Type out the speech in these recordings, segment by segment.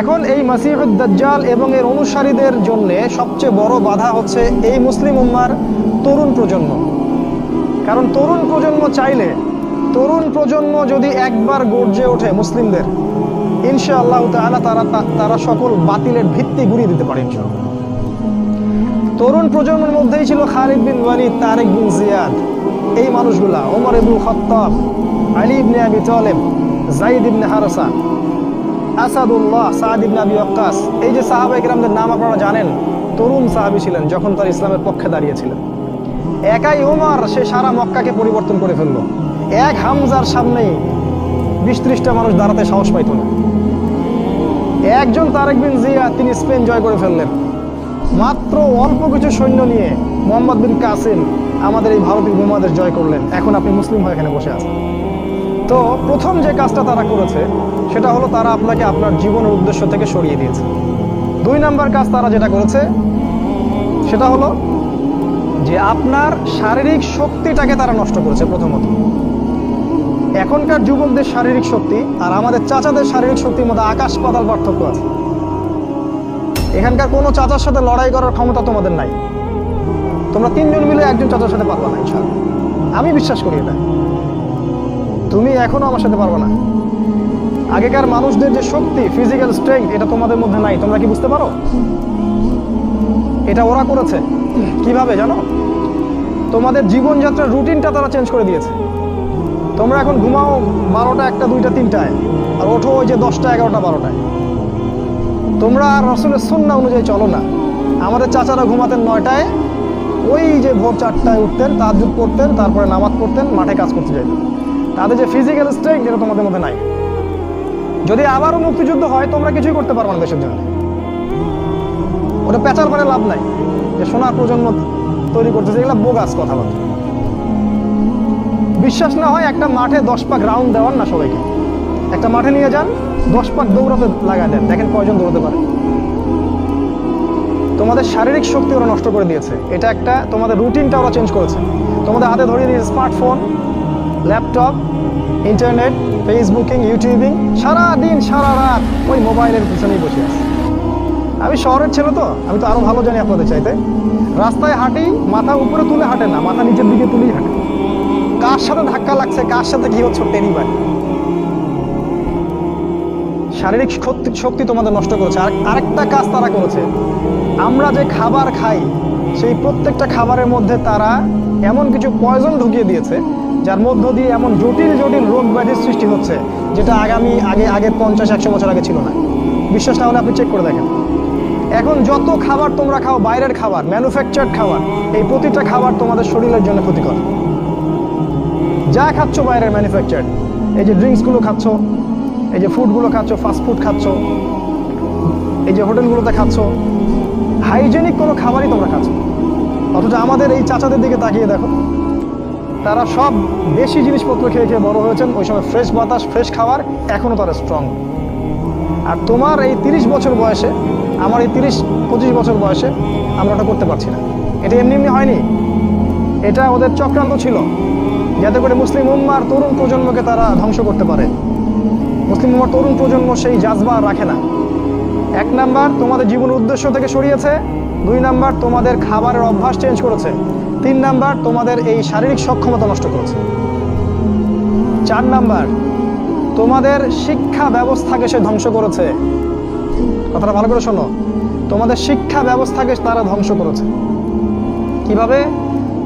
এখন এই মাসিহুদ দাজ্জাল এবং এর অনুসারীদের জন্য সবচেয়ে বড় বাধা হচ্ছে এই মুসলিম উম্মার তরুণ প্রজন্ম। কারণ তরুণ প্রজন্ম চাইলে, তরুণ প্রজন্ম যদি একবার গর্জে ওঠে মুসলিমদের, ইনশাআল্লাহ তাআলা তারা সকল বাতিলের ভিত্তি গুঁড়িয়ে দিতে পারে ইনশাআল্লাহ। তরুণ প্রজন্মের মধ্যেই ছিল খালিদ বিন ওয়ালিদ, তারেক বিন জিয়াদ, এই মানুষগুলা, ওমর ইবনুল খাত্তাব, আলী ইবনে আবি তালেব, যায়েদ ইবনে হারেসা, আসাদুল্লাহ, সাদ ইবনে আবি ওয়াক্কাস। এই যে সাহাবায়ে কেরামদের নাম আপনারা জানেন, তরুণ সাহাবী ছিলেন যখন তারা ইসলামের পক্ষে দাঁড়িয়েছিলেন। একাই ওমর, সে সারা মক্কাকে পরিবর্তন করে ফেললো। এক হামজার সামনেই 20-30টা মানুষ দাঁড়াতে সাহস পাইত না। একজন তারেক বিন জিয়াদ, তিনি স্পেন জয় করে ফেললেন মাত্র অল্প কিছু সৈন্য নিয়ে। মোহাম্মদ বিন কাসিম আমাদের এই ভারতীয় উপমহাদেশ জয় করলেন। এখন আপনি মুসলিম হয়ে এখানে বসে আছেন। তো প্রথম যে কাজটা তারা করেছে সেটা হলো তারা আপনাকে আপনার জীবনের উদ্দেশ্য থেকে সরিয়ে দিয়েছে। 2 নাম্বার কাজ তারা যেটা করেছে সেটা হলো যে আপনার শারীরিক শক্তিটাকে তারা নষ্ট করেছে। প্রথমত, এখনকার যুবকদের শারীরিক শক্তি আর আমাদের চাচাদের শারীরিক শক্তির মধ্যে আকাশ পাতাল পার্থক্য আছে। এখানকার কোনো চাচার সাথে লড়াই করার ক্ষমতা তোমাদের নাই। তোমরা 3 জন মিলে একজন চাচার সাথে পারবা না ইনশাআল্লাহ, আমি বিশ্বাস করি এটা। তুমি এখনো আমার সাথে পারবা না। আগেকার মানুষদের যে শক্তি, ফিজিক্যাল স্ট্রেংথ, এটা তোমাদের মধ্যে নাই। তোমরা কি বুঝতে পারো? এটা ওরা করেছে। কিভাবে জানো? তোমাদের জীবনযাত্রার রুটিনটা তারা চেঞ্জ করে দিয়েছে। তোমরা এখন ঘুমাও 12টা, 1টা, 2টা, 3টায়, আর ওঠো ওই যে 10টা, 11টা, 12টায়। তোমরা আর রাসূলের সুন্নাহ অনুযায়ী চলো না। আমাদের চাচারা ঘুমাতেন 9টায়, ওই যে ভোর 4টায় উঠতেন, তাহাজ্জুদ পড়তেন, তারপরে নামাজ পড়তেন, মাঠে কাজ করতে যেতেন। তাদের যে ফিজিক্যাল স্ট্রেংথ, এটা তোমাদের মধ্যে নাই। যদি আবারও মুক্তিযুদ্ধ হয়, তোমরা কিছুই করতে পারবে না দেশের জন্য। ওটা পেঁচার মানে লাভ নাই যে সোনার প্রজন্ম তৈরি করতেছে, এগুলো বোগাস কথাবার্তা। বিশ্বাস না হয় একটা মাঠে 10 পাক রাউন্ড দেওয়ান না সবাইকে। একটা মাঠে নিয়ে যান, 10 পাক দৌড়াতে লাগা দেন, দেখেন কয়জন দৌড়াতে পারে। তোমাদের শারীরিক শক্তি ওরা নষ্ট করে দিয়েছে। এটা একটা, তোমাদের রুটিনটা ওরা চেঞ্জ করেছে। তোমাদের হাতে ধরিয়ে দিয়েছে smartphone, laptop, internet, Facebooking, YouTubing, সারাদিন সারা রাত ওই মোবাইলের পিছনেই বসে আছে। আমি শহরের ছেলে তো, আমি তো আরো ভালো জানি আপনাদের চাইতে। রাস্তায় হাঁটি, মাথা উপরে তুলে হাঁটে না, মাথা নিচের দিকে তুলেই হাঁটে। কার সাথে ধাক্কা লাগছে, কার সাথে কি হচ্ছে টেরই পায়। শারীরিক শক্তি তোমাদের নষ্ট করেছে। আরেকটা কাজ তারা করেছে, আমরা যে খাবার খাই সেই প্রত্যেকটা খাবারের মধ্যে তারা এমন কিছু পয়জন ঢুকিয়ে দিয়েছে যার মধ্য দিয়ে এমন জটিল জটিল রোগ ব্যাধির সৃষ্টি হচ্ছে, যেটা আগে 50-100 বছর আগে ছিল না। বিশ্বাস না হলে আপনি চেক করে দেখেন। এখন যত খাবার তোমরা খাও, বাইরের খাবার, ম্যানুফ্যাকচার্ড খাবার, এই প্রতিটা খাবার তোমাদের শরীরের জন্য ক্ষতিকর। যা খাচ্ছ বাইরের ম্যানুফ্যাকচার্ড, এই যে ড্রিঙ্কসগুলো খাচ্ছ, এই যে ফুডগুলো খাচ্ছ, ফাস্ট ফুড খাচ্ছ, এই যে হোটেলগুলোতে খাচ্ছ, হাইজেনিক কোনো খাবারই তোমরা খাচ্ছ। অথচ আমাদের এই চাচাদের দিকে তাকিয়ে দেখো, তারা সব বেশি জিনিসপত্র খেয়ে খেয়ে বড় হয়েছেন। ওই সময় ফ্রেশ বাতাস, ফ্রেশ খাবার, এখনও তারা স্ট্রং। আর তোমার এই 30 বছর বয়সে, আমার এই 30-25 বছর বয়সে আমরা ওটা করতে পারছি না। এটা এমনি এমনি হয়নি, এটা ওদের চক্রান্ত ছিল, যাতে করে মুসলিম উম্মার তরুণ প্রজন্মকে তারা ধ্বংস করতে পারে। মুসলিম উম্মার তরুণ প্রজন্ম সেই জাজবা রাখে না। 1 নাম্বার, তোমাদের জীবনের উদ্দেশ্য থেকে সরিয়েছে। 2 নাম্বার, তোমাদের খাবারের অভ্যাস চেঞ্জ করেছে। 3 নাম্বার, তোমাদের এই শারীরিক সক্ষমতা নষ্ট করেছে। 4 নাম্বার, তোমাদের শিক্ষা ব্যবস্থাকে সে ধ্বংস করেছে। কথাটা ভালো করে শোনো, তোমাদের শিক্ষা ব্যবস্থাকে তারা ধ্বংস করেছে। কিভাবে?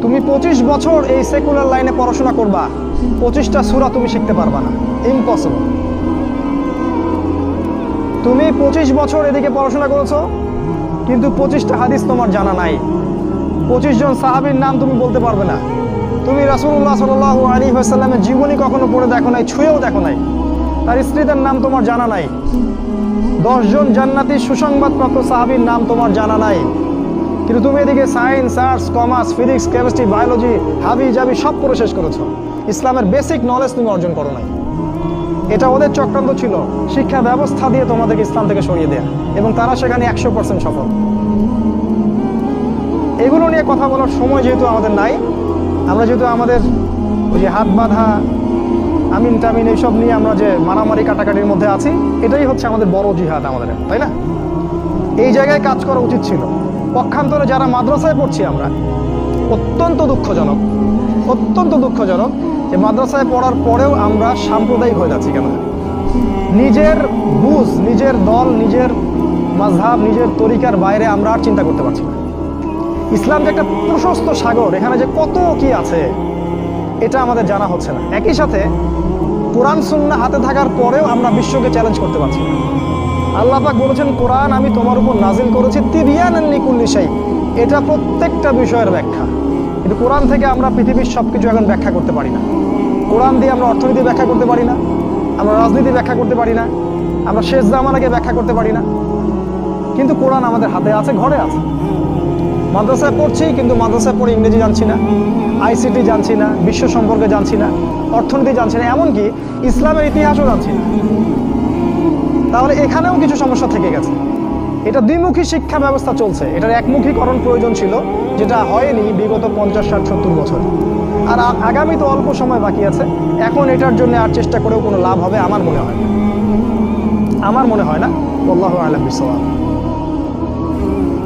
তুমি 25 বছর এই সেকুলার লাইনে পড়াশোনা করবা, 25টা সূরা তুমি শিখতে পারবা না, ইম্পসিবল। তুমি 25 বছর এদিকে পড়াশোনা করেছো, কিন্তু 25টা হাদিস তোমার জানা নাই। 25 জন সাহাবীর নাম তুমি বলতে পারবে না। তুমি রাসূলুল্লাহ সাল্লাল্লাহু আলাইহি ওয়াসাল্লামের জীবনী কখনো পড়ে দেখো নাই, ছুঁয়েও দেখো নাই। তার স্ত্রীদের নাম তোমার জানা নাই। 10 জন জান্নাতি সুসংবাদপ্রাপ্ত সাহাবীর নাম তোমার জানা নাই। কিন্তু তুমি এদিকে science, arts, commerce, physics, chemistry, biology, হাবি জাবি সব পড়ে শেষ করেছো। ইসলামের বেসিক নলেজ তুমি অর্জন করো নাই। এটা ওদের চক্রান্ত ছিল, শিক্ষা ব্যবস্থা দিয়ে তোমাদেরকে ইসলাম থেকে সরিয়ে দেয়া, এবং তারা সেখানে 100% সফল। এগুলো নিয়ে কথা বলার সময় যেহেতু আমাদের নাই, আমরা যেহেতু আমাদের ওই যে হাত বাঁধা, আমিন টামিন এইসব নিয়ে আমরা যে মারামারি কাটাকাটির মধ্যে আছি, এটাই হচ্ছে আমাদের বড় জিহাদ আমাদের, তাই না? এই জায়গায় কাজ করা উচিত ছিল। পক্ষান্তরে যারা মাদ্রাসায় পড়ছি আমরা, অত্যন্ত দুঃখজনক, অত্যন্ত দুঃখজনক যে মাদ্রাসায় পড়ার পরেও আমরা সাম্প্রদায়িক হয়ে যাচ্ছি। কেন? নিজের বুঝ, নিজের দল, নিজের মাযহাব, নিজের তরিকার বাইরে আমরা আর চিন্তা করতে পারছি না। ইসলাম যে একটা প্রশস্ত সাগর, এখানে যে কত কি আছে এটা আমাদের জানা হচ্ছে না। একই সাথে কোরআন সুন্নাহ হাতে থাকার পরেও আমরা বিশ্বকে চ্যালেঞ্জ করতে পারছি না। আল্লাহ পাক বলেছেন, কোরআন আমি তোমার উপর নাজিল করেছি তিবিয়ানান লিকুল্লি শাই, এটা প্রত্যেকটা বিষয়ের ব্যাখ্যা। কিন্তু কোরআন থেকে আমরা পৃথিবীর সবকিছু এখন ব্যাখ্যা করতে পারি না। কোরআন দিয়ে আমরা অর্থনীতি ব্যাখ্যা করতে পারি না, আমরা রাজনীতি ব্যাখ্যা করতে পারি না, আমরা শেষ জামানাকে ব্যাখ্যা করতে পারি না। কিন্তু কোরআন আমাদের হাতে আছে, ঘরে আছে। মাদ্রাসায় পড়ছি, কিন্তু মাদ্রাসায় পড়ে ইংরেজি জানছি না, আইসিটি জানছি না, বিশ্ব সম্পর্কে জানছি না, অর্থনীতি জানছি না, এমনকি ইসলামের ইতিহাসও জানছি না। তাহলে এখানেও কিছু সমস্যা থেকে গেছে। এটা দ্বিমুখী শিক্ষা ব্যবস্থা চলছে, এটার একমুখীকরণ প্রয়োজন ছিল, যেটা হয়নি বিগত 50, 60, 70 বছর। আর আগামী তো অল্প সময় বাকি আছে। এখন এটার জন্য আর চেষ্টা করেও কোনো লাভ হবে আমার মনে হয় না, আমার মনে হয় না। আল্লাহু আ'লাম বিসওয়াব।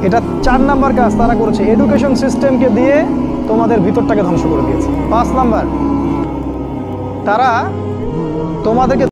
এটা 4 নাম্বার কাজ তারা করেছে, এডুকেশন সিস্টেমকে দিয়ে তোমাদের ভিতরটাকে ধ্বংস করে দিয়েছে। 5 নাম্বার, তারা তোমাদেরকে